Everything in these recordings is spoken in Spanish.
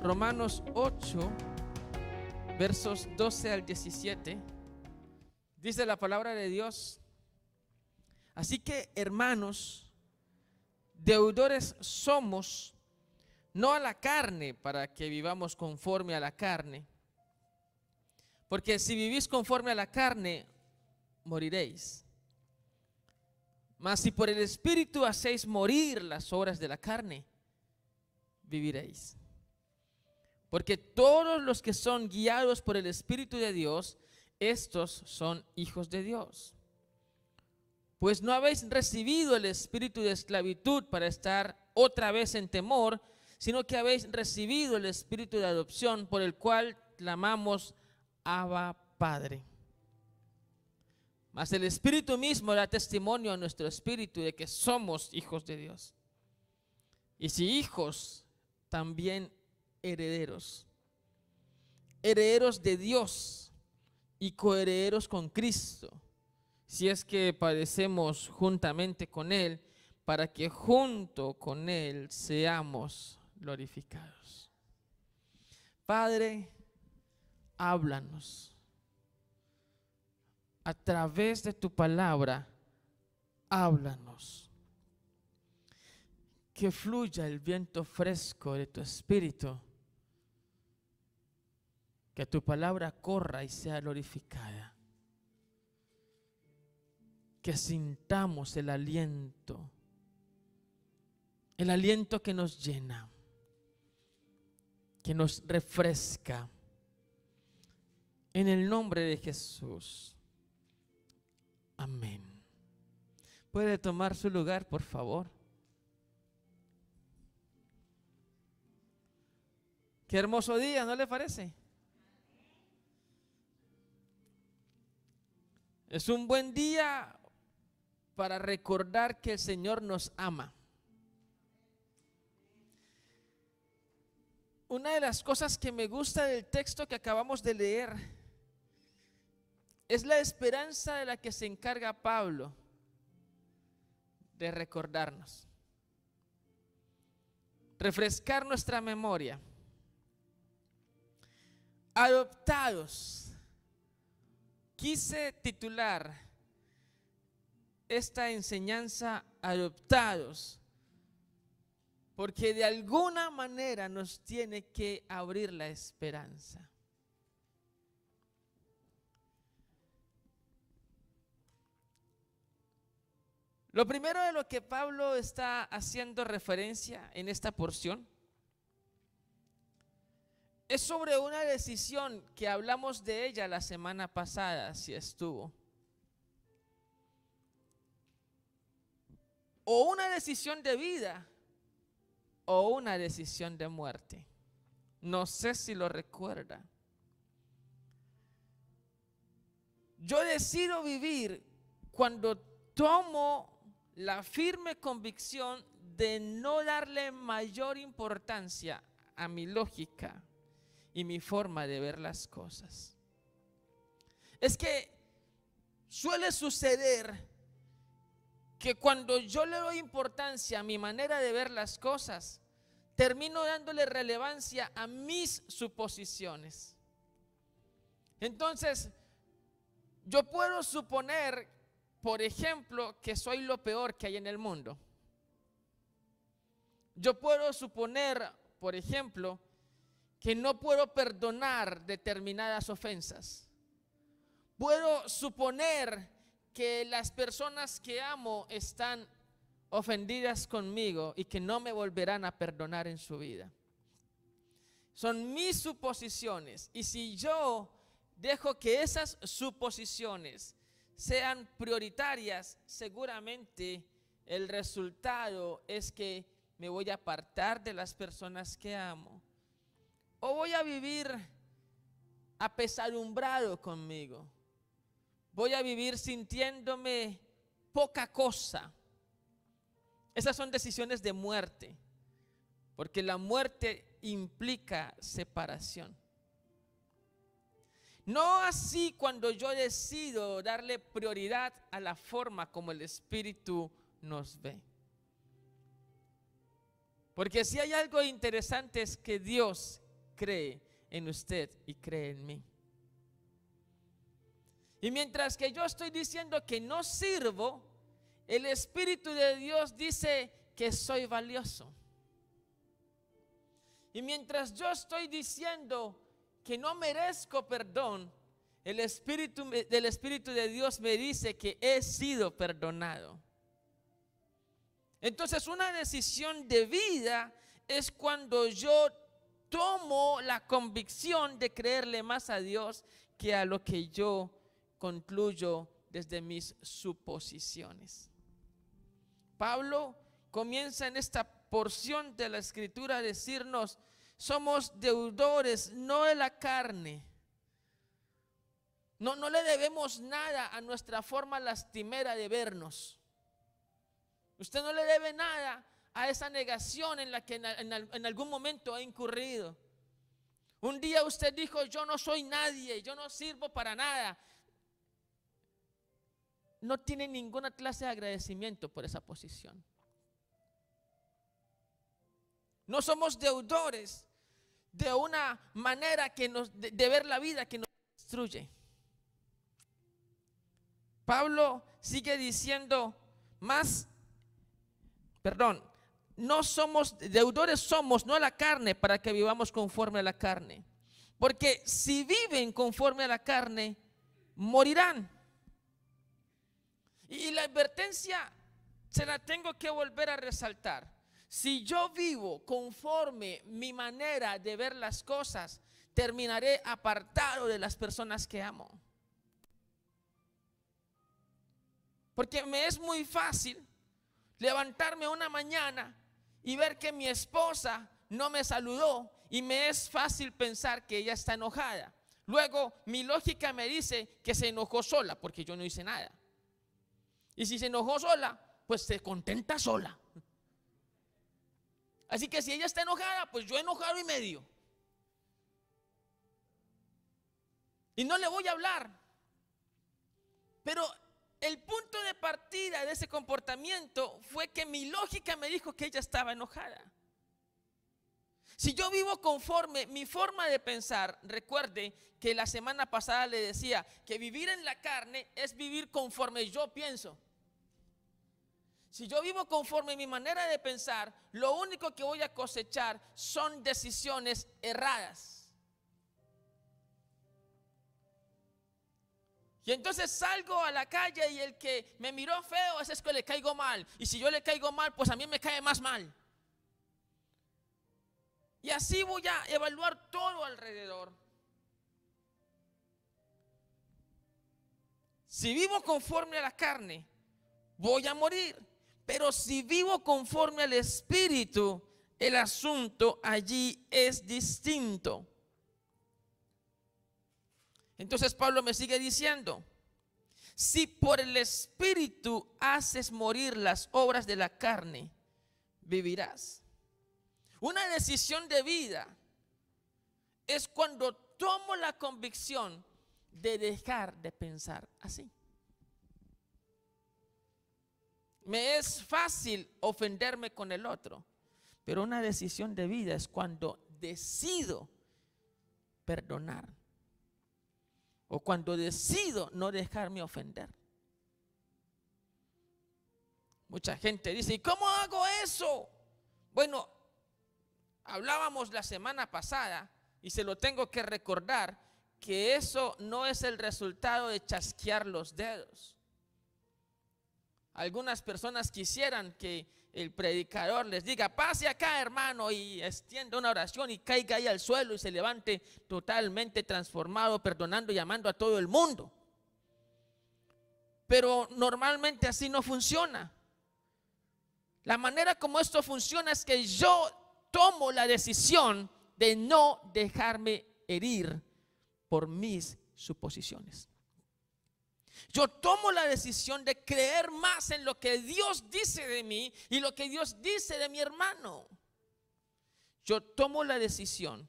Romanos 8, versos 12 al 17, dice la palabra de Dios: así que, hermanos, deudores somos, no a la carne, para que vivamos conforme a la carne. Porque si vivís conforme a la carne, moriréis. Mas si por el Espíritu hacéis morir las obras de la carne, viviréis. Porque todos los que son guiados por el Espíritu de Dios, estos son hijos de Dios. Pues no habéis recibido el espíritu de esclavitud para estar otra vez en temor, sino que habéis recibido el espíritu de adopción, por el cual clamamos: Abba, Padre. Mas el Espíritu mismo da testimonio a nuestro espíritu de que somos hijos de Dios. Y si hijos, también herederos, herederos de Dios y coherederos con Cristo, si es que padecemos juntamente con Él, para que junto con Él seamos glorificados. Padre, háblanos a través de tu palabra, háblanos. Que fluya el viento fresco de tu espíritu, que tu palabra corra y sea glorificada, que sintamos el aliento que nos llena, que nos refresca, en el nombre de Jesús. Amén. ¿Puede tomar su lugar, por favor? Qué hermoso día, ¿no le parece? Es un buen día para recordar que el Señor nos ama. Una de las cosas que me gusta del texto que acabamos de leer es la esperanza de la que se encarga Pablo de recordarnos, refrescar nuestra memoria. Adoptados. Quise titular esta enseñanza adoptados, porque de alguna manera nos tiene que abrir la esperanza. Lo primero de lo que Pablo está haciendo referencia en esta porción es sobre una decisión que hablamos de ella la semana pasada, si estuvo. O una decisión de vida o una decisión de muerte. No sé si lo recuerda. Yo decido vivir cuando tomo la firme convicción de no darle mayor importancia a mi lógica y mi forma de ver las cosas. Es que suele suceder que cuando yo le doy importancia a mi manera de ver las cosas, termino dándole relevancia a mis suposiciones. Entonces, yo puedo suponer, por ejemplo, que soy lo peor que hay en el mundo. Yo puedo suponer, por ejemplo, que no puedo perdonar determinadas ofensas. Puedo suponer que las personas que amo están ofendidas conmigo y que no me volverán a perdonar en su vida. Son mis suposiciones, y si yo dejo que esas suposiciones sean prioritarias, seguramente el resultado es que me voy a apartar de las personas que amo, o voy a vivir apesadumbrado conmigo, voy a vivir sintiéndome poca cosa. Esas son decisiones de muerte, porque la muerte implica separación. No así cuando yo decido darle prioridad a la forma como el Espíritu nos ve. Porque si hay algo interesante es que Dios cree en usted y cree en mí. Y mientras que yo estoy diciendo que no sirvo, el Espíritu de Dios dice que soy valioso. Y mientras yo estoy diciendo que no merezco perdón, el Espíritu de Dios me dice que he sido perdonado. Entonces, una decisión de vida es cuando yo tomo la convicción de creerle más a Dios que a lo que yo concluyo desde mis suposiciones. Pablo comienza en esta porción de la Escritura a decirnos: somos deudores, no de la carne. No le debemos nada a nuestra forma lastimera de vernos. Usted no le debe nada a esa negación en la que en algún momento ha incurrido. Un día usted dijo: yo no soy nadie, yo no sirvo para nada. No tiene ninguna clase de agradecimiento por esa posición. No somos deudores de una manera de ver la vida que nos destruye. Pablo sigue diciendo no somos deudores, somos no a la carne, para que vivamos conforme a la carne. Porque si viven conforme a la carne, morirán. Y la advertencia se la tengo que volver a resaltar. Si yo vivo conforme mi manera de ver las cosas, terminaré apartado de las personas que amo. Porque me es muy fácil levantarme una mañana y ver que mi esposa no me saludó, y me es fácil pensar que ella está enojada. Luego mi lógica me dice que se enojó sola porque yo no hice nada. Y si se enojó sola, pues se contenta sola. Así que si ella está enojada, pues yo enojado y medio. Y no le voy a hablar. Pero el punto de partida de ese comportamiento fue que mi lógica me dijo que ella estaba enojada. Si yo vivo conforme mi forma de pensar, recuerde que la semana pasada le decía que vivir en la carne es vivir conforme yo pienso. Si yo vivo conforme mi manera de pensar, lo único que voy a cosechar son decisiones erradas. Y entonces salgo a la calle y el que me miró feo, ese es que le caigo mal. Y si yo le caigo mal, pues a mí me cae más mal. Y así voy a evaluar todo alrededor. Si vivo conforme a la carne, voy a morir. Pero si vivo conforme al Espíritu, el asunto allí es distinto. Entonces Pablo me sigue diciendo: si por el Espíritu haces morir las obras de la carne, vivirás. Una decisión de vida es cuando tomo la convicción de dejar de pensar así. Me es fácil ofenderme con el otro, pero una decisión de vida es cuando decido perdonar, o cuando decido no dejarme ofender. Mucha gente dice: ¿y cómo hago eso? Bueno, hablábamos la semana pasada y se lo tengo que recordar, que eso no es el resultado de chasquear los dedos. Algunas personas quisieran que el predicador les diga: pase acá, hermano, y extienda una oración y caiga ahí al suelo y se levante totalmente transformado, perdonando y amando a todo el mundo. Pero normalmente así no funciona. La manera como esto funciona es que yo tomo la decisión de no dejarme herir por mis suposiciones. Yo tomo la decisión de creer más en lo que Dios dice de mí y lo que Dios dice de mi hermano. Yo tomo la decisión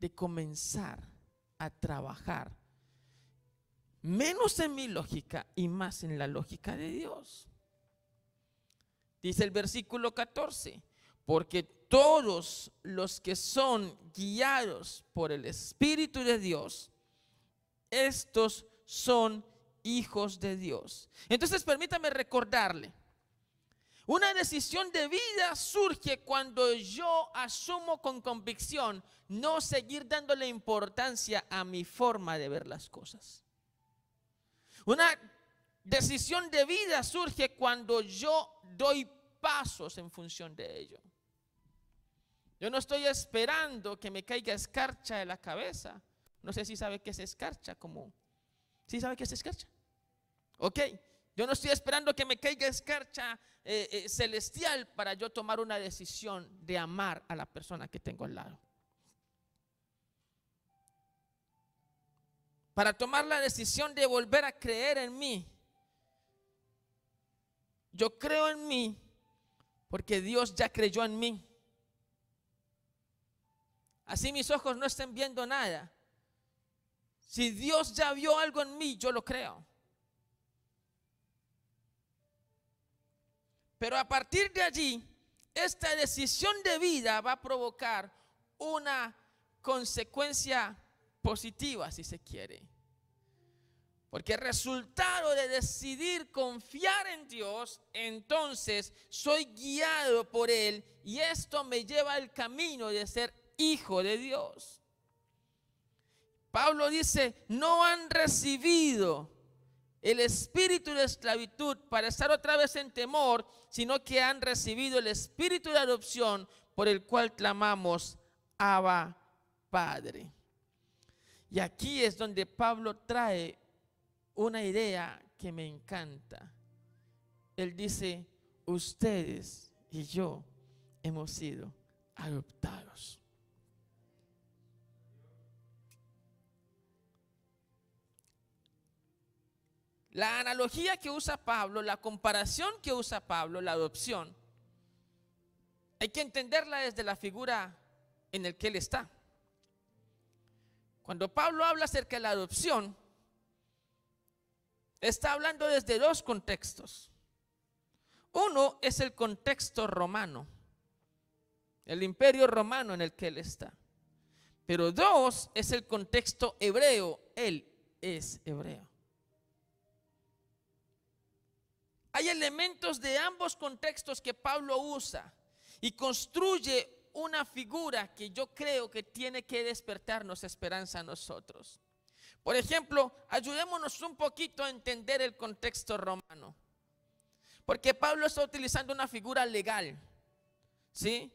de comenzar a trabajar menos en mi lógica y más en la lógica de Dios. Dice el versículo 14: porque todos los que son guiados por el Espíritu de Dios, estos son hijos de Dios. Entonces permítame recordarle, una decisión de vida surge cuando yo asumo con convicción no seguir dándole importancia a mi forma de ver las cosas. Una decisión de vida surge cuando yo doy pasos en función de ello. Yo no estoy esperando que me caiga escarcha de la cabeza. No sé si sabe qué es escarcha, como. ¿Sí sabe qué es escarcha? Ok, yo no estoy esperando que me caiga escarcha celestial para yo tomar una decisión de amar a la persona que tengo al lado. Para tomar la decisión de volver a creer en mí. Yo creo en mí porque Dios ya creyó en mí. Así mis ojos no estén viendo nada. Si Dios ya vio algo en mí, yo lo creo. Pero a partir de allí, esta decisión de vida va a provocar una consecuencia positiva, si se quiere. Porque el resultado de decidir confiar en Dios, entonces soy guiado por Él y esto me lleva al camino de ser hijo de Dios. Pablo dice, no han recibido el espíritu de esclavitud para estar otra vez en temor, sino que han recibido el espíritu de adopción por el cual clamamos, Abba, Padre. Y aquí es donde Pablo trae una idea que me encanta. Él dice, ustedes y yo hemos sido adoptados. La analogía que usa Pablo, la comparación que usa Pablo, la adopción, hay que entenderla desde la figura en la que él está. Cuando Pablo habla acerca de la adopción, está hablando desde dos contextos. Uno es el contexto romano, el imperio romano en el que él está. Pero dos es el contexto hebreo, él es hebreo. Hay elementos de ambos contextos que Pablo usa y construye una figura que yo creo que tiene que despertarnos esperanza a nosotros. Por ejemplo, ayudémonos un poquito a entender el contexto romano. Porque Pablo está utilizando una figura legal, ¿sí?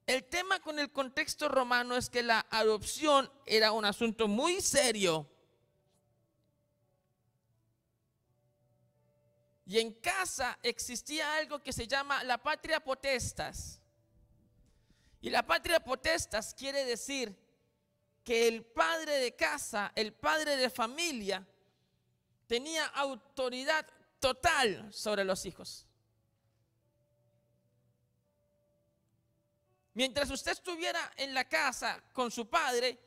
El tema con el contexto romano es que la adopción era un asunto muy serio. Y en casa existía algo que se llama la patria potestas. Y la patria potestas quiere decir que el padre de casa, el padre de familia, tenía autoridad total sobre los hijos. Mientras usted estuviera en la casa con su padre,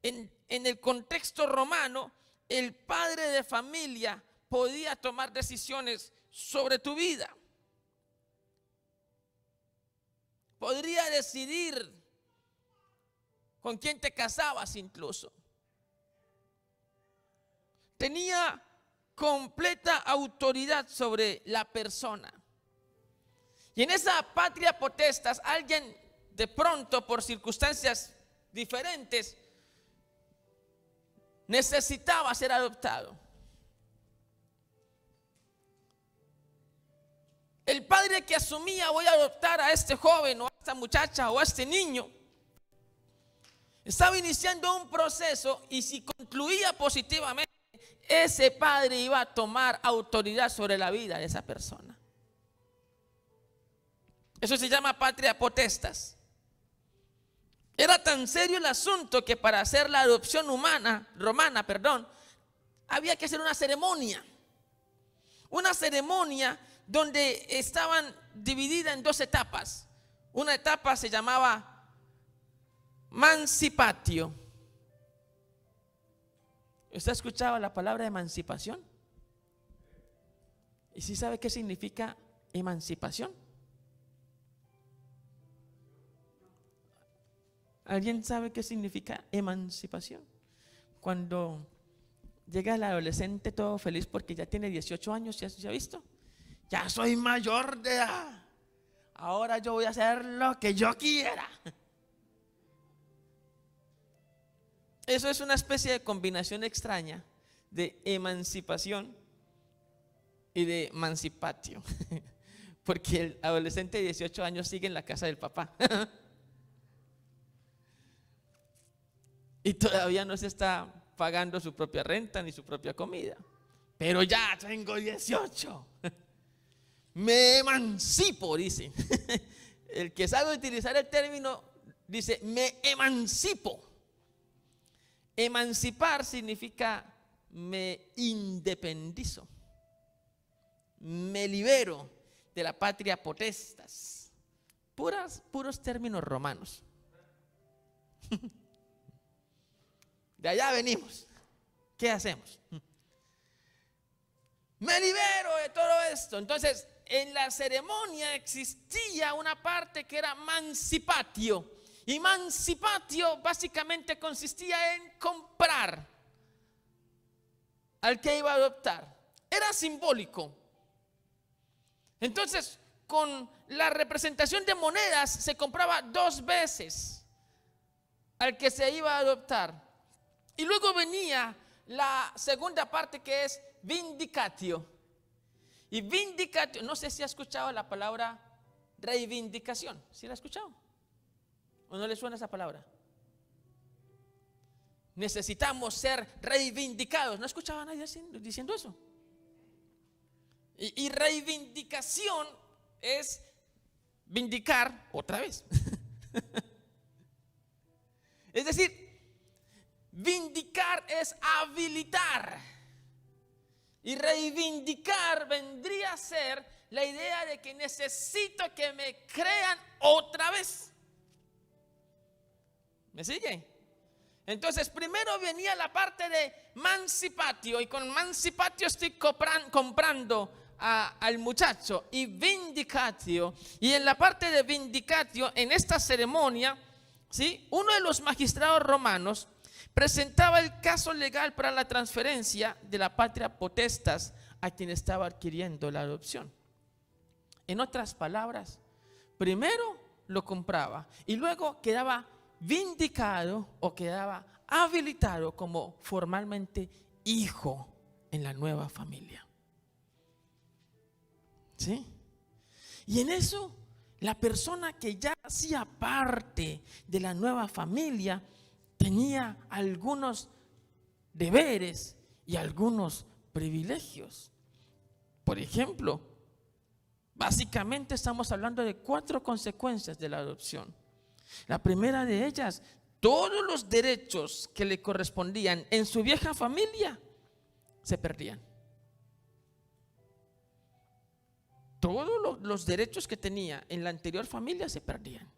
en el contexto romano, el padre de familia podía tomar decisiones sobre tu vida. Podría decidir con quién te casabas incluso. Tenía completa autoridad sobre la persona. Y en esa patria potestas, alguien de pronto por circunstancias diferentes necesitaba ser adoptado. El padre que asumía voy a adoptar a este joven o a esta muchacha o a este niño estaba iniciando un proceso y si concluía positivamente, ese padre iba a tomar autoridad sobre la vida de esa persona. Eso se llama patria potestas. Era tan serio el asunto que para hacer la adopción romana, había que hacer una ceremonia. Una ceremonia donde estaban divididas en dos etapas. Una etapa se llamaba mancipatio. ¿Usted ha escuchado la palabra emancipación? ¿Y sí sabe qué significa emancipación? ¿Alguien sabe qué significa emancipación? Cuando llega el adolescente todo feliz porque ya tiene 18 años, ¿ya se ha visto? Ya soy mayor de edad. Ahora yo voy a hacer lo que yo quiera. Eso es una especie de combinación extraña de emancipación y de emancipatio. Porque el adolescente de 18 años sigue en la casa del papá. Y todavía no se está pagando su propia renta ni su propia comida. Pero ya tengo 18. Me emancipo, dice. El que sabe utilizar el término dice, me emancipo. Emancipar significa me independizo. Me libero de la patria potestas. Puros términos romanos. De allá venimos. ¿Qué hacemos? Me libero de todo esto. Entonces, en la ceremonia existía una parte que era mancipatio. Y mancipatio básicamente consistía en comprar al que iba a adoptar. Era simbólico. Entonces, con la representación de monedas se compraba 2 veces al que se iba a adoptar. Y luego venía la segunda parte, que es vindicatio. Y vindicatio, no sé si ha escuchado la palabra reivindicación. ¿Sí la ha escuchado? ¿O no le suena esa palabra? Necesitamos ser reivindicados. ¿No escuchaba a nadie diciendo eso? Y reivindicación es vindicar otra vez. Es decir, vindicar es habilitar. Y reivindicar vendría a ser la idea de que necesito que me crean otra vez. ¿Me sigue? Entonces primero venía la parte de mancipatio, y con mancipatio estoy comprando al muchacho, y vindicatio. Y en la parte de vindicatio, en esta ceremonia, ¿sí?, uno de los magistrados romanos presentaba el caso legal para la transferencia de la patria potestas a quien estaba adquiriendo la adopción. En otras palabras, primero lo compraba y luego quedaba vindicado o quedaba habilitado como formalmente hijo en la nueva familia. ¿Sí? Y en eso, la persona que ya hacía parte de la nueva familia tenía algunos deberes y algunos privilegios. Por ejemplo, básicamente estamos hablando de 4 consecuencias de la adopción. La primera de ellas, todos los derechos que le correspondían en su vieja familia se perdían. Todos los derechos que tenía en la anterior familia se perdían.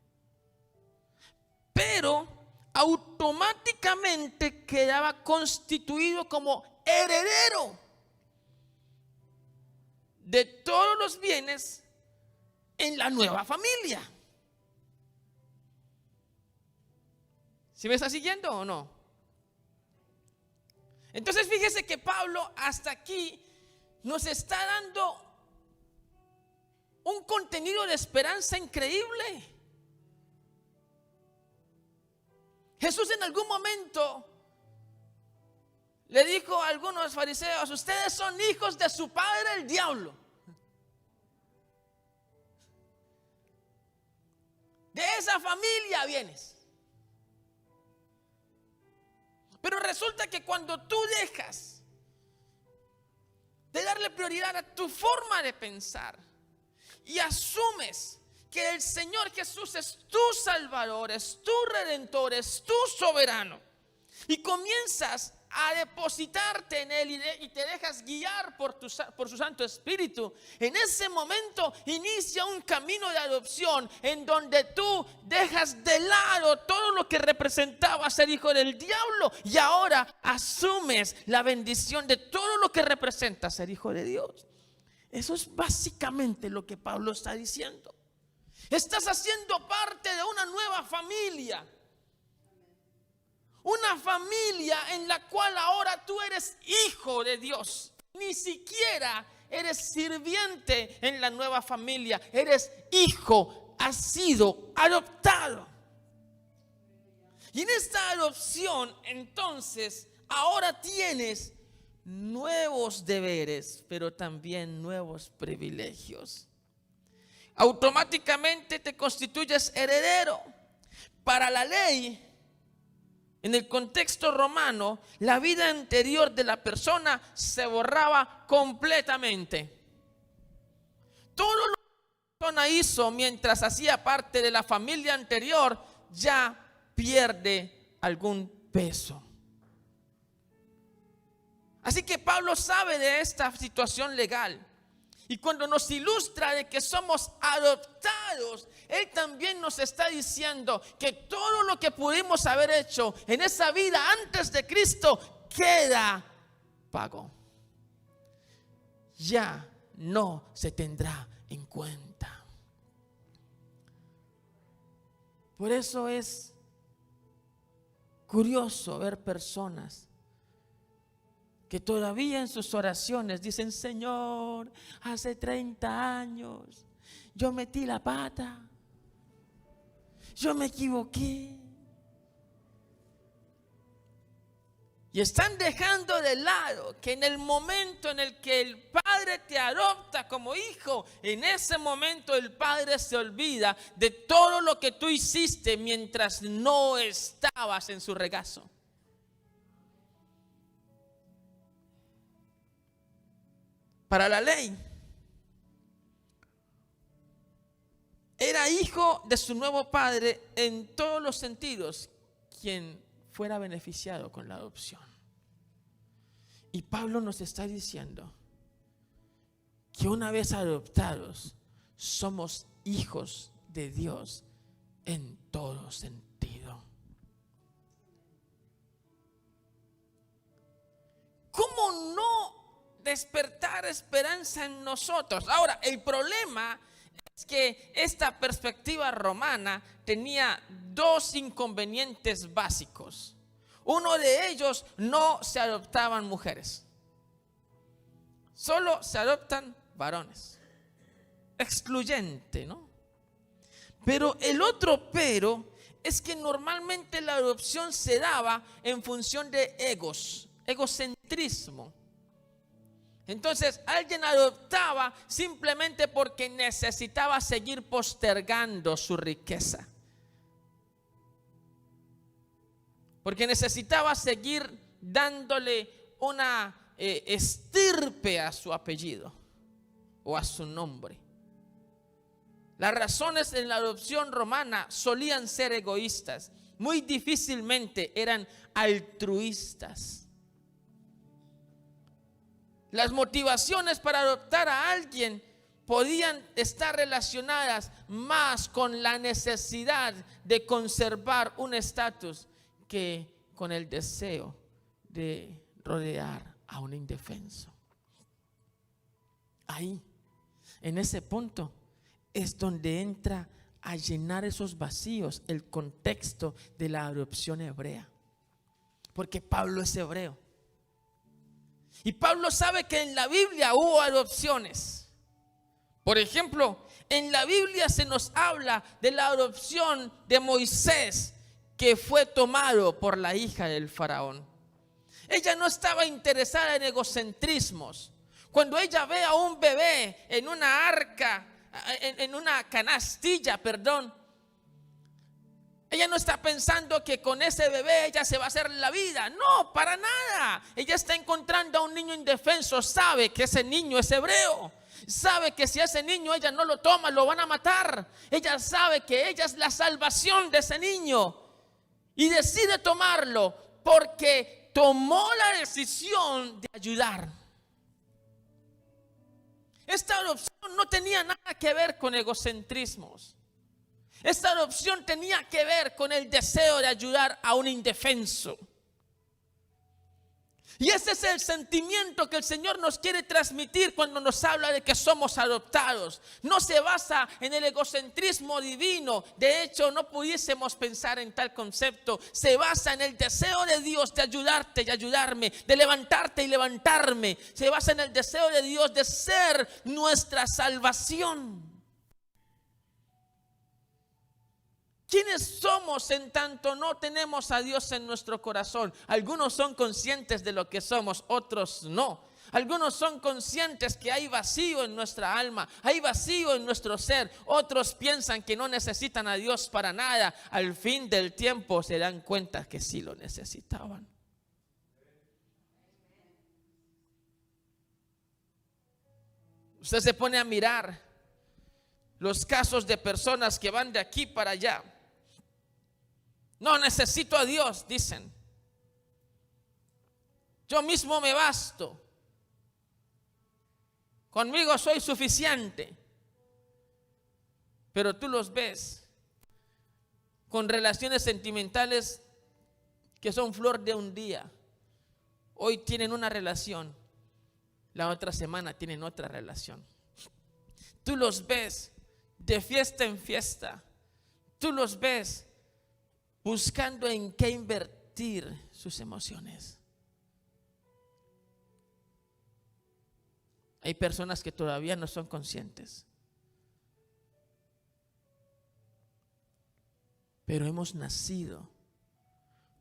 Pero automáticamente quedaba constituido como heredero de todos los bienes en la nueva familia. ¿Sí me está siguiendo o no? Entonces fíjese que Pablo hasta aquí nos está dando un contenido de esperanza increíble. Jesús en algún momento le dijo a algunos fariseos: ustedes son hijos de su padre el diablo. De esa familia vienes. Pero resulta que cuando tú dejas de darle prioridad a tu forma de pensar y asumes que el Señor Jesús es tu Salvador, es tu Redentor, es tu soberano, y comienzas a depositarte en Él y te dejas guiar por su Santo Espíritu, en ese momento inicia un camino de adopción en donde tú dejas de lado todo lo que representaba ser hijo del diablo y ahora asumes la bendición de todo lo que representa ser hijo de Dios. Eso es básicamente lo que Pablo está diciendo. Estás haciendo parte de una nueva familia. Una familia en la cual ahora tú eres hijo de Dios. Ni siquiera eres sirviente en la nueva familia. Eres hijo, has sido adoptado. Y en esta adopción, entonces, ahora tienes nuevos deberes, pero también nuevos privilegios. Automáticamente te constituyes heredero. Para la ley, en el contexto romano, la vida anterior de la persona se borraba completamente. Todo lo que la persona hizo mientras hacía parte de la familia anterior ya pierde algún peso. Así que Pablo sabe de esta situación legal. Y cuando nos ilustra de que somos adoptados, él también nos está diciendo que todo lo que pudimos haber hecho en esa vida antes de Cristo queda pago. Ya no se tendrá en cuenta. Por eso es curioso ver personas que todavía en sus oraciones dicen: Señor, hace 30 años yo metí la pata, yo me equivoqué. Y están dejando de lado que en el momento en el que el Padre te adopta como hijo, en ese momento el Padre se olvida de todo lo que tú hiciste mientras no estabas en su regazo. Para la ley, era hijo de su nuevo padre en todos los sentidos, quien fuera beneficiado con la adopción. Y Pablo nos está diciendo que una vez adoptados, somos hijos de Dios en todo sentido. ¿Cómo no despertar esperanza en nosotros? Ahora, el problema es que esta perspectiva romana tenía dos inconvenientes básicos. Uno de ellos, no se adoptaban mujeres, solo se adoptan varones. Excluyente, ¿no? Pero el otro es que normalmente la adopción se daba en función de egocentrismo. Entonces alguien adoptaba simplemente porque necesitaba seguir postergando su riqueza, porque necesitaba seguir dándole una estirpe a su apellido o a su nombre. Las razones en la adopción romana solían ser egoístas, muy difícilmente eran altruistas. Las motivaciones para adoptar a alguien podían estar relacionadas más con la necesidad de conservar un estatus que con el deseo de rodear a un indefenso. Ahí, en ese punto, es donde entra a llenar esos vacíos el contexto de la adopción hebrea. Porque Pablo es hebreo. Y Pablo sabe que en la Biblia hubo adopciones. Por ejemplo, en la Biblia se nos habla de la adopción de Moisés, que fue tomado por la hija del faraón. Ella no estaba interesada en egocentrismos. Cuando ella ve a un bebé en una arca, en una canastilla, ella no está pensando que con ese bebé ella se va a hacer la vida. No, para nada. Ella está encontrando a un niño indefenso. Sabe que ese niño es hebreo. Sabe que si ese niño ella no lo toma, lo van a matar. Ella sabe que ella es la salvación de ese niño. Y decide tomarlo porque tomó la decisión de ayudar. Esta adopción no tenía nada que ver con egocentrismos. Esta adopción tenía que ver con el deseo de ayudar a un indefenso. Y ese es el sentimiento que el Señor nos quiere transmitir cuando nos habla de que somos adoptados. No se basa en el egocentrismo divino. De hecho, no pudiésemos pensar en tal concepto. Se basa en el deseo de Dios de ayudarte y ayudarme, de levantarte y levantarme. Se basa en el deseo de Dios de ser nuestra salvación. ¿Quiénes somos en tanto no tenemos a Dios en nuestro corazón? Algunos son conscientes de lo que somos, otros no. Algunos son conscientes que hay vacío en nuestra alma, hay vacío en nuestro ser. Otros piensan que no necesitan a Dios para nada. Al fin del tiempo se dan cuenta que sí lo necesitaban. Usted se pone a mirar los casos de personas que van de aquí para allá. No necesito a Dios, dicen. Yo mismo me basto. Conmigo soy suficiente. Pero tú los ves con relaciones sentimentales que son flor de un día. Hoy tienen una relación, la otra semana tienen otra relación. Tú los ves de fiesta en fiesta. Tú los ves buscando en qué invertir sus emociones. Hay personas que todavía no son conscientes, pero hemos nacido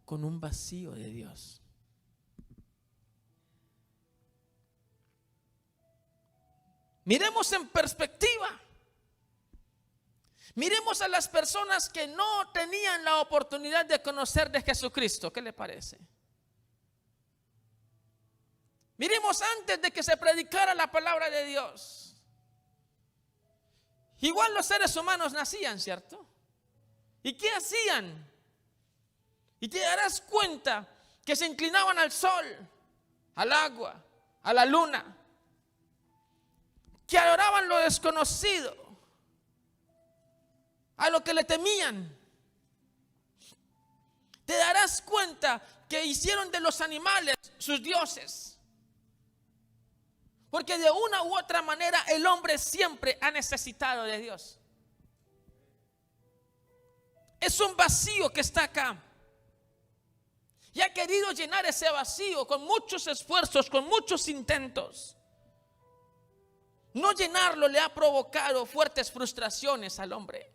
con un vacío de Dios. Miremos en perspectiva. Miremos a las personas que no tenían la oportunidad de conocer de Jesucristo. ¿Qué le parece? Miremos antes de que se predicara la palabra de Dios. Igual los seres humanos nacían, ¿cierto? ¿Y qué hacían? Y te darás cuenta que se inclinaban al sol, al agua, a la luna, que adoraban lo desconocido, a lo que le temían. Te darás cuenta que hicieron de los animales sus dioses. Porque de una u otra manera el hombre siempre ha necesitado de Dios. Es un vacío que está acá. Y ha querido llenar ese vacío con muchos esfuerzos, con muchos intentos. No llenarlo le ha provocado fuertes frustraciones al hombre.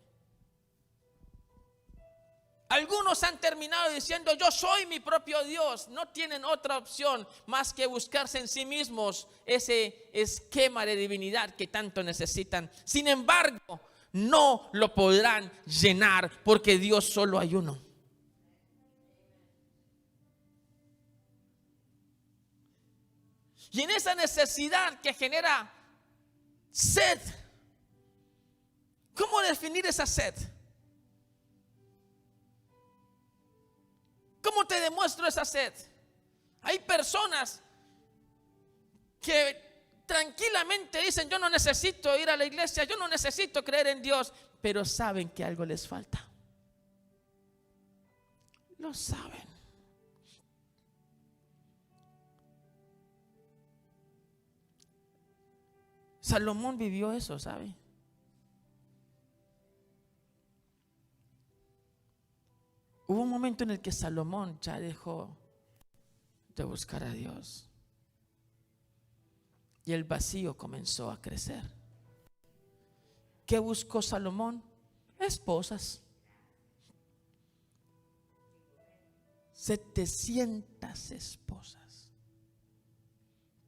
Algunos han terminado diciendo: yo soy mi propio Dios. No tienen otra opción más que buscarse en sí mismos ese esquema de divinidad que tanto necesitan. Sin embargo, no lo podrán llenar porque Dios solo hay uno. Y en esa necesidad que genera sed, ¿cómo definir esa sed? ¿Cómo te demuestro esa sed? Hay personas que tranquilamente dicen: yo no necesito ir a la iglesia, yo no necesito creer en Dios, pero saben que algo les falta. Lo saben. Salomón vivió eso, ¿sabe? Hubo un momento en el que Salomón ya dejó de buscar a Dios y el vacío comenzó a crecer. ¿Qué buscó Salomón? Esposas. 700 esposas,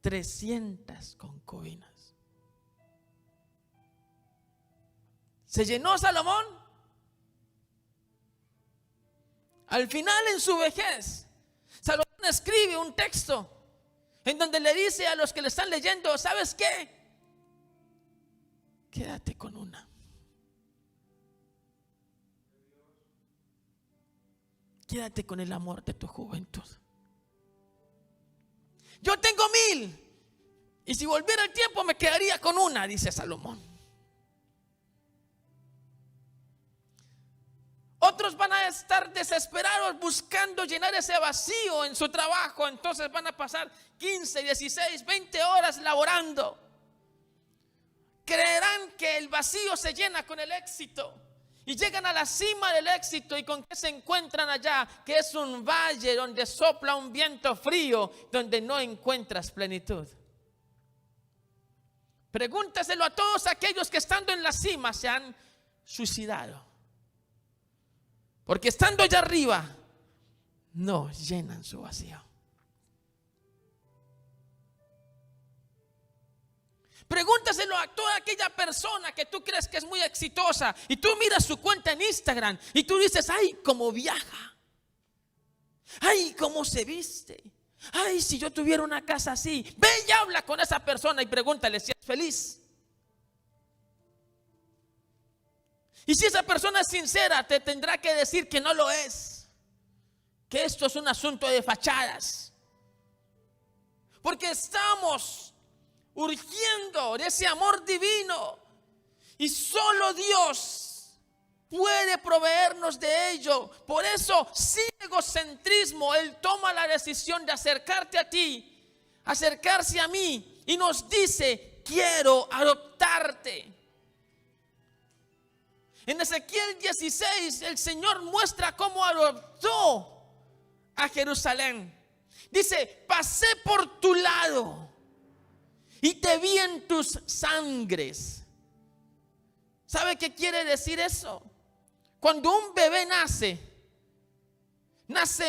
300 concubinas. ¿Se llenó Salomón? Al final, en su vejez, Salomón escribe un texto en donde le dice a los que le están leyendo: ¿sabes qué? Quédate con una. Quédate con el amor de tu juventud. Yo tengo 1000 y si volviera el tiempo me quedaría con una, dice Salomón. Otros van a estar desesperados buscando llenar ese vacío en su trabajo. Entonces van a pasar 15, 16, 20 horas laborando. Creerán que el vacío se llena con el éxito. Y llegan a la cima del éxito. ¿Y con qué se encuentran allá? Que es un valle donde sopla un viento frío, donde no encuentras plenitud. Pregúntaselo a todos aquellos que estando en la cima se han suicidado. Porque estando allá arriba, no llenan su vacío. Pregúntaselo a toda aquella persona que tú crees que es muy exitosa y tú miras su cuenta en Instagram y tú dices, ay, cómo viaja, ay, cómo se viste, ay, si yo tuviera una casa así. Ve y habla con esa persona y pregúntale si es feliz. Y si esa persona es sincera, te tendrá que decir que no lo es, que esto es un asunto de fachadas. Porque estamos urgiendo de ese amor divino y solo Dios puede proveernos de ello. Por eso, sin egocentrismo, Él toma la decisión de acercarte a ti, acercarse a mí y nos dice, quiero adoptarte. En Ezequiel 16 el Señor muestra cómo adoptó a Jerusalén. Dice, pasé por tu lado y te vi en tus sangres. ¿Sabe qué quiere decir eso? Cuando un bebé nace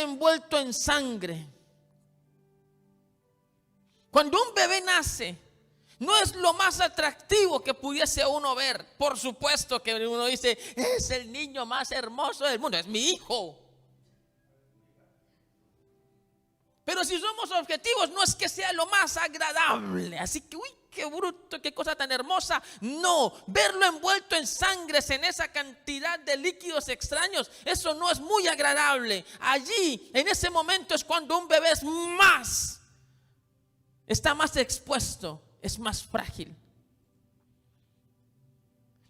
envuelto en sangre. Cuando un bebé nace, no es lo más atractivo que pudiese uno ver. Por supuesto que uno dice, es el niño más hermoso del mundo, es mi hijo. Pero si somos objetivos, no es que sea lo más agradable. Así que, uy, qué bruto, qué cosa tan hermosa. No, verlo envuelto en sangres, en esa cantidad de líquidos extraños, eso no es muy agradable. Allí, en ese momento es cuando un bebé está más expuesto. Es más frágil.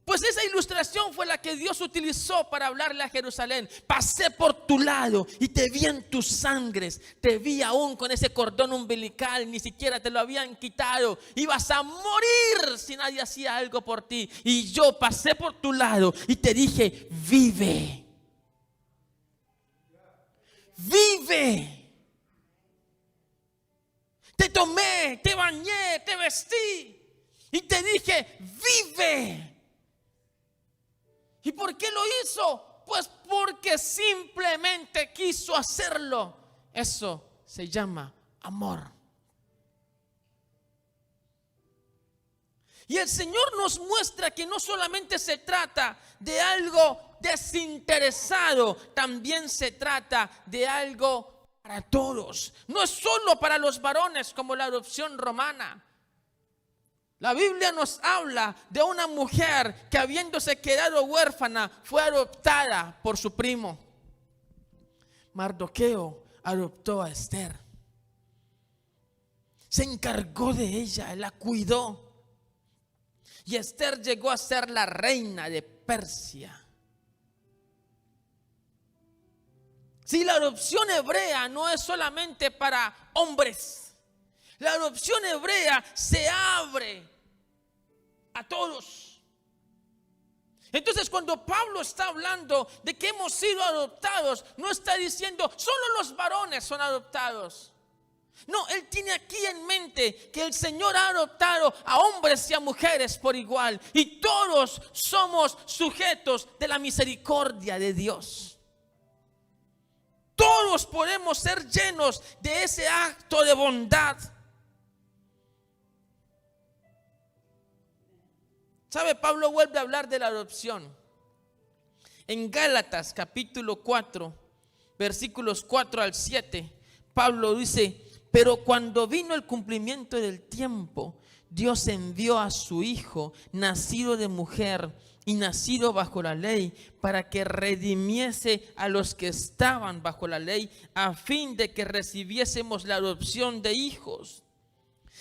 Pues esa ilustración fue la que Dios utilizó para hablarle a Jerusalén. Pasé por tu lado y te vi en tus sangres. Te vi aún con ese cordón umbilical, ni siquiera te lo habían quitado. Ibas a morir si nadie hacía algo por ti. Y yo pasé por tu lado y te dije, vive. Vive. Te tomé, te bañé, te vestí y te dije, vive. ¿Y por qué lo hizo? Pues porque simplemente quiso hacerlo. Eso se llama amor. Y el Señor nos muestra que no solamente se trata de algo desinteresado, también se trata de algo para todos. No es solo para los varones como la adopción romana. La Biblia nos habla de una mujer que, habiéndose quedado huérfana, fue adoptada por su primo. Mardoqueo adoptó a Esther. Se encargó de ella, la cuidó. Y Esther llegó a ser la reina de Persia. Si la adopción hebrea no es solamente para hombres, la adopción hebrea se abre a todos. Entonces, cuando Pablo está hablando de que hemos sido adoptados, no está diciendo solo los varones son adoptados. No, él tiene aquí en mente que el Señor ha adoptado a hombres y a mujeres por igual, y todos somos sujetos de la misericordia de Dios. Todos podemos ser llenos de ese acto de bondad. ¿Sabe? Pablo vuelve a hablar de la adopción. En Gálatas capítulo 4, versículos 4 al 7, Pablo dice, pero cuando vino el cumplimiento del tiempo, Dios envió a su Hijo, nacido de mujer y nacido bajo la ley, para que redimiese a los que estaban bajo la ley, a fin de que recibiésemos la adopción de hijos.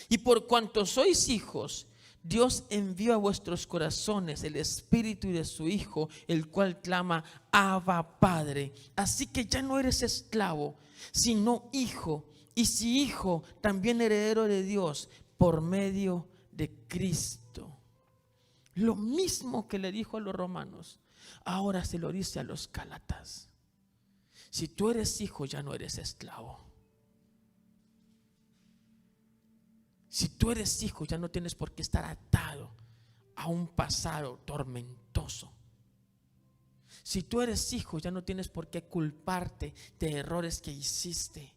Y por cuanto sois hijos, Dios envió a vuestros corazones el Espíritu de su Hijo, el cual clama, Abba, Padre. Así que ya no eres esclavo, sino hijo. Y si hijo, también heredero de Dios por medio de Cristo. Lo mismo que le dijo a los romanos, ahora se lo dice a los gálatas. Si tú eres hijo, ya no eres esclavo. Si tú eres hijo, ya no tienes por qué estar atado a un pasado tormentoso. Si tú eres hijo, ya no tienes por qué culparte de errores que hiciste.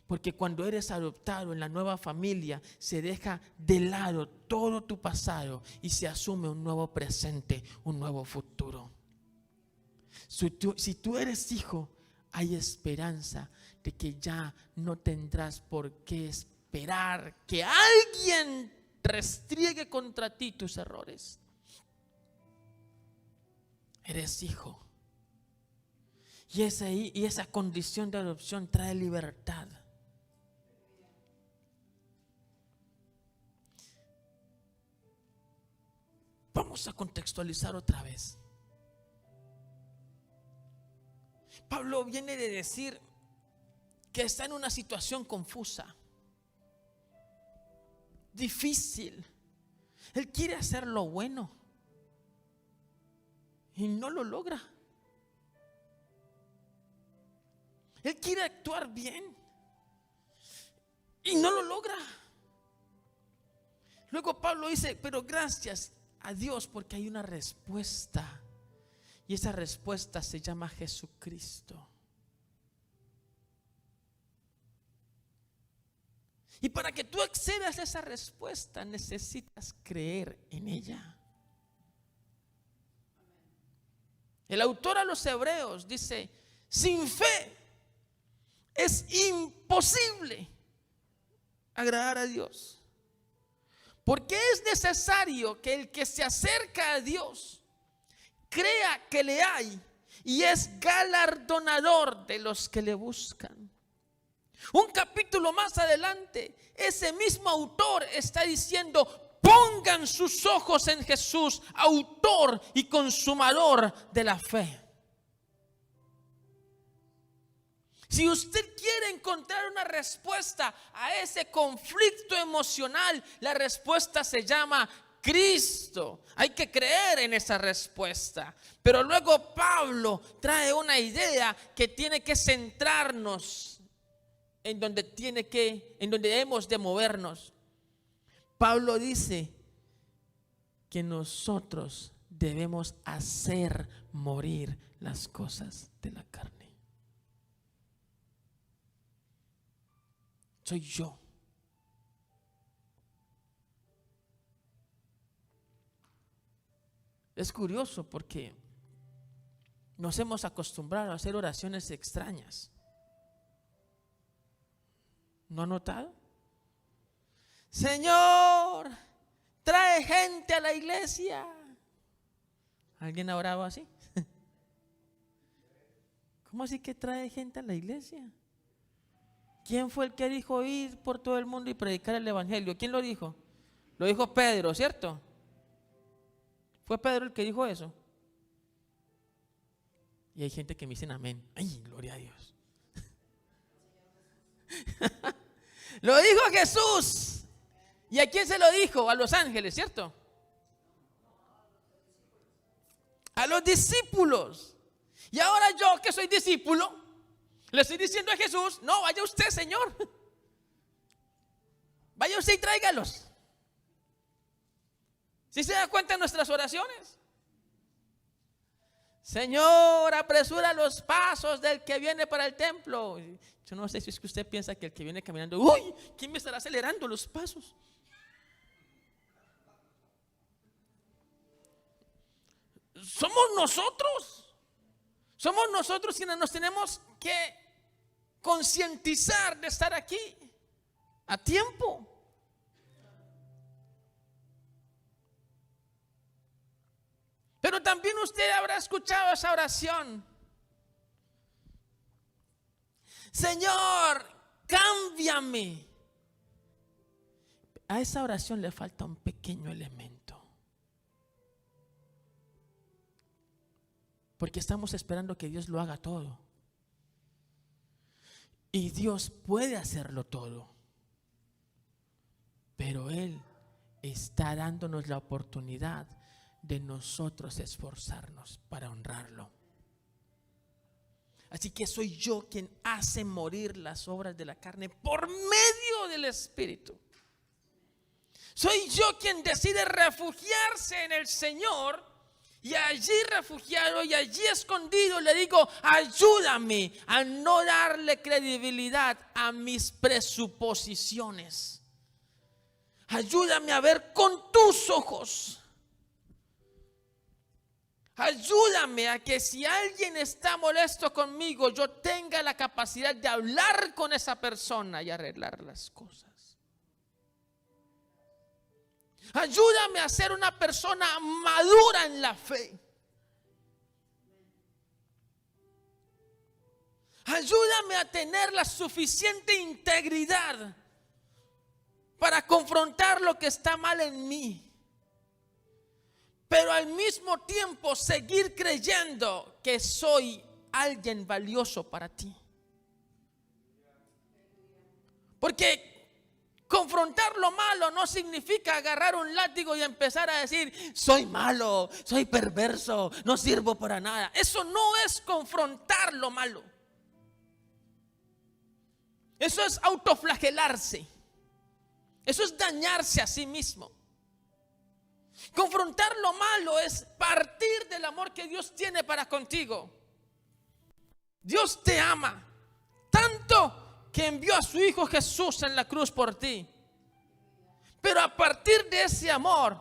Porque cuando eres adoptado en la nueva familia, se deja de lado todo tu pasado y se asume un nuevo presente, un nuevo futuro. Si tú eres hijo, hay esperanza de que ya no tendrás por qué esperar que alguien restriegue contra ti tus errores. Eres hijo. Y esa condición de adopción trae libertad. Vamos a contextualizar otra vez. Pablo viene de decir que está en una situación confusa, difícil. Él quiere hacer lo bueno y no lo logra. Él quiere actuar bien y no lo logra. Luego Pablo dice, pero gracias a Dios porque hay una respuesta, y esa respuesta se llama Jesucristo. Y para que tú accedas a esa respuesta, necesitas creer en ella. El autor a los Hebreos dice, sin fe es imposible agradar a Dios. Porque es necesario que el que se acerca a Dios crea que le hay y es galardonador de los que le buscan. Un capítulo más adelante, ese mismo autor está diciendo, pongan sus ojos en Jesús, autor y consumador de la fe. Si usted quiere encontrar una respuesta a ese conflicto emocional, la respuesta se llama Cristo. Hay que creer en esa respuesta. Pero luego Pablo trae una idea que tiene que centrarnos en donde hemos de movernos. Pablo dice que nosotros debemos hacer morir las cosas de la carne. Soy yo. Es curioso porque nos hemos acostumbrado a hacer oraciones extrañas. ¿No ha notado? Señor, trae gente a la iglesia. ¿Alguien ha orado así? ¿Cómo así que trae gente a la iglesia? ¿Quién fue el que dijo ir por todo el mundo y predicar el evangelio? ¿Quién lo dijo? Lo dijo Pedro, ¿cierto? ¿Fue Pedro el que dijo eso? Y hay gente que me dicen amén. Ay, gloria a Dios. Lo dijo Jesús. ¿Y a quién se lo dijo? A los ángeles, ¿cierto? A los discípulos. Y ahora yo que soy discípulo, le estoy diciendo a Jesús, no, vaya usted, Señor. Vaya usted y tráigalos. ¿Sí se da cuenta de nuestras oraciones? Señor, apresura los pasos del que viene para el templo. Yo no sé si es que usted piensa que el que viene caminando, uy, ¿quién me estará acelerando los pasos? Somos nosotros quienes nos tenemos que concientizar de estar aquí a tiempo. Pero también usted habrá escuchado esa oración. Señor, cámbiame. a esa oración le falta un pequeño elemento. Porque estamos esperando que Dios lo haga todo. Y Dios puede hacerlo todo. Pero Él está dándonos la oportunidad de nosotros esforzarnos para honrarlo. Así que soy yo quien hace morir las obras de la carne por medio del Espíritu. Soy yo quien decide refugiarse en el Señor. Y allí refugiado y allí escondido le digo: ayúdame a no darle credibilidad a mis presuposiciones. Ayúdame a ver con tus ojos. Ayúdame a que si alguien está molesto conmigo, yo tenga la capacidad de hablar con esa persona y arreglar las cosas. Ayúdame a ser una persona madura en la fe. Ayúdame a tener la suficiente integridad para confrontar lo que está mal en mí, pero al mismo tiempo seguir creyendo que soy alguien valioso para ti. Porque confrontar lo malo no significa agarrar un látigo y empezar a decir: soy malo, soy perverso, no sirvo para nada. Eso no es confrontar lo malo. Eso es autoflagelarse. Eso es dañarse a sí mismo. Confrontar lo malo es partir del amor que Dios tiene para contigo. Dios te ama tanto que envió a su Hijo Jesús en la cruz por ti. Pero a partir de ese amor,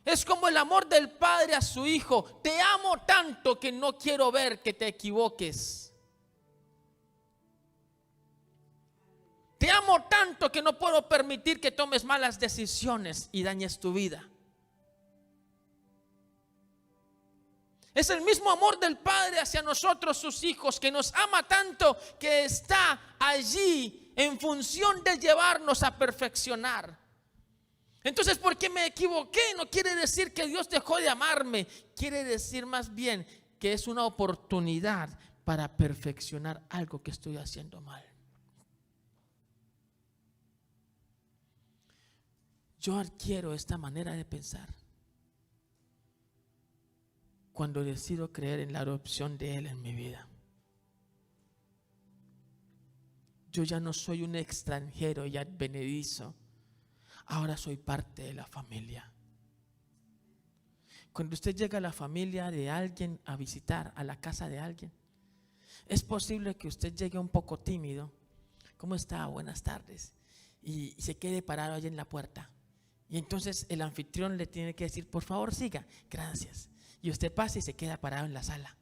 es como el amor del Padre a su Hijo. Te amo tanto que no quiero ver que te equivoques. Te amo tanto que no puedo permitir que tomes malas decisiones y dañes tu vida. Es el mismo amor del Padre hacia nosotros, sus hijos, que nos ama tanto que está allí en función de llevarnos a perfeccionar. Entonces, porque me equivoqué no quiere decir que Dios dejó de amarme. Quiere decir más bien que es una oportunidad para perfeccionar algo que estoy haciendo mal. Yo adquiero esta manera de pensar cuando decido creer en la adopción de Él en mi vida. Yo ya no soy un extranjero y advenedizo. Ahora soy parte de la familia. Cuando usted llega a la familia de alguien a visitar, a la casa de alguien, es posible que usted llegue un poco tímido. ¿Cómo está? Buenas tardes. Y se quede parado allí en la puerta. Y entonces el anfitrión le tiene que decir: por favor siga, gracias. Y usted pasa y se queda parado en la sala.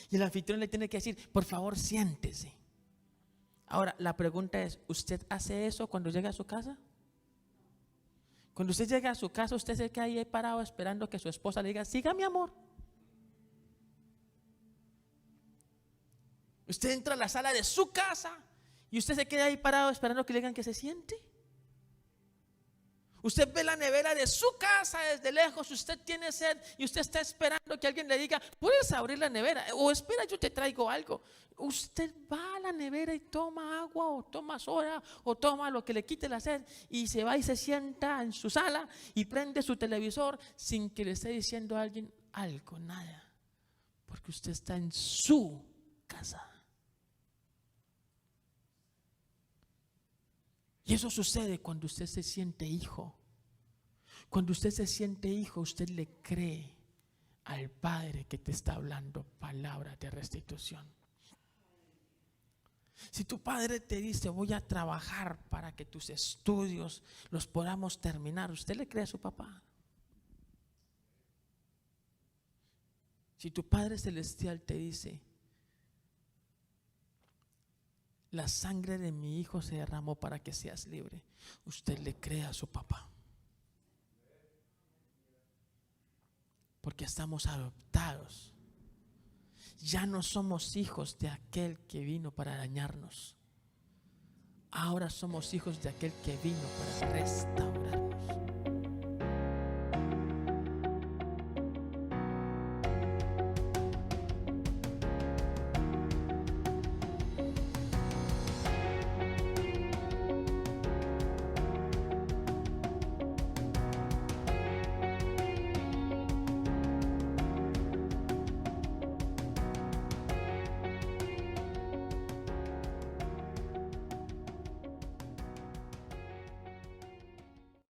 Y el anfitrión le tiene que decir: por favor siéntese. Ahora la pregunta es: ¿usted hace eso cuando llega a su casa? Cuando usted llega a su casa, usted se queda ahí parado esperando que su esposa le diga: siga, mi amor. Usted entra a la sala de su casa y usted se queda ahí parado esperando que le digan que se siente. Usted ve la nevera de su casa desde lejos, usted tiene sed y usted está esperando que alguien le diga: puedes abrir la nevera, o espera, yo te traigo algo. Usted va a la nevera y toma agua, o toma soda, o toma lo que le quite la sed, y se va y se sienta en su sala y prende su televisor sin que le esté diciendo a alguien algo, nada, porque usted está en su casa. Y eso sucede cuando usted se siente hijo. Cuando usted se siente hijo, usted le cree al Padre que te está hablando palabras de restitución. Si tu padre te dice: voy a trabajar para que tus estudios los podamos terminar, ¿usted le cree a su papá? Si tu Padre Celestial te dice: la sangre de mi hijo se derramó para que seas libre, ¿usted le cree a su papá? Porque estamos adoptados. Ya no somos hijos de aquel que vino para dañarnos. ahora somos hijos de aquel que vino para restaurarnos.